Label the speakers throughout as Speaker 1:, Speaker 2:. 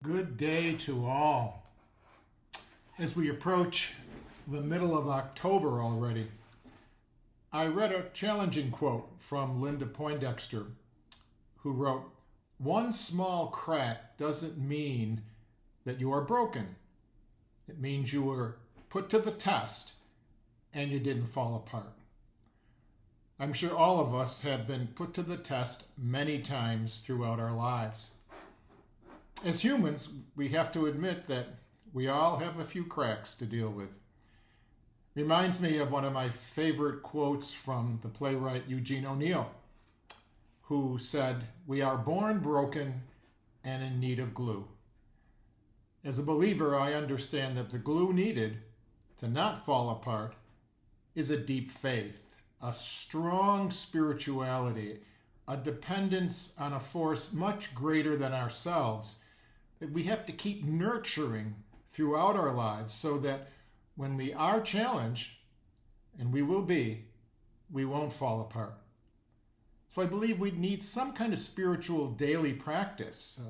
Speaker 1: Good day to all. As we approach the middle of October already, I read a challenging quote from Linda Poindexter, who wrote, "One small crack doesn't mean that you are broken. It means you were put to the test and you didn't fall apart." I'm sure all of us have been put to the test many times throughout our lives. As humans, we have to admit that we all have a few cracks to deal with. Reminds me of one of my favorite quotes from the playwright Eugene O'Neill, who said, "We are born broken and in need of glue." As a believer, I understand that the glue needed to not fall apart is a deep faith, a strong spirituality, a dependence on a force much greater than ourselves that we have to keep nurturing throughout our lives so that when we are challenged, and we will be, we won't fall apart. So I believe we need some kind of spiritual daily practice,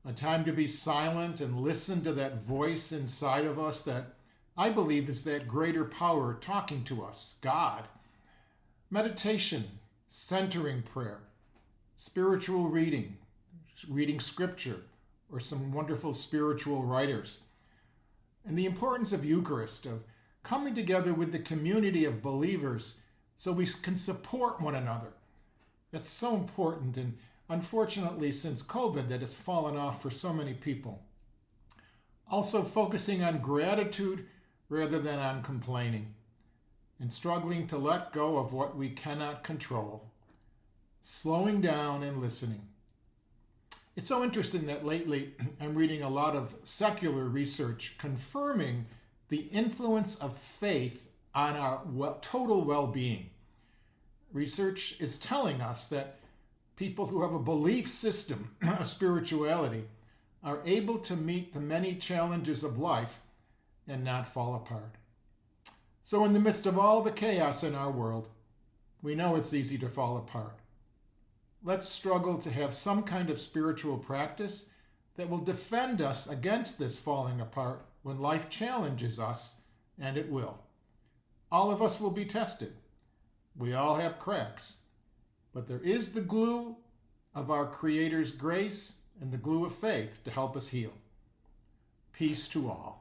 Speaker 1: a time to be silent and listen to that voice inside of us that I believe is that greater power talking to us, God. Meditation, centering prayer, spiritual reading scripture, or some wonderful spiritual writers. And the importance of Eucharist, of coming together with the community of believers so we can support one another. That's so important, and unfortunately since COVID that has fallen off for so many people. Also focusing on gratitude rather than on complaining, and struggling to let go of what we cannot control. Slowing down and listening. It's so interesting that lately I'm reading a lot of secular research confirming the influence of faith on our total well-being. Research is telling us that people who have a belief system, a spirituality, are able to meet the many challenges of life and not fall apart. So in the midst of all the chaos in our world, we know it's easy to fall apart. Let's struggle to have some kind of spiritual practice that will defend us against this falling apart when life challenges us, and it will. All of us will be tested. We all have cracks, but there is the glue of our Creator's grace and the glue of faith to help us heal. Peace to all.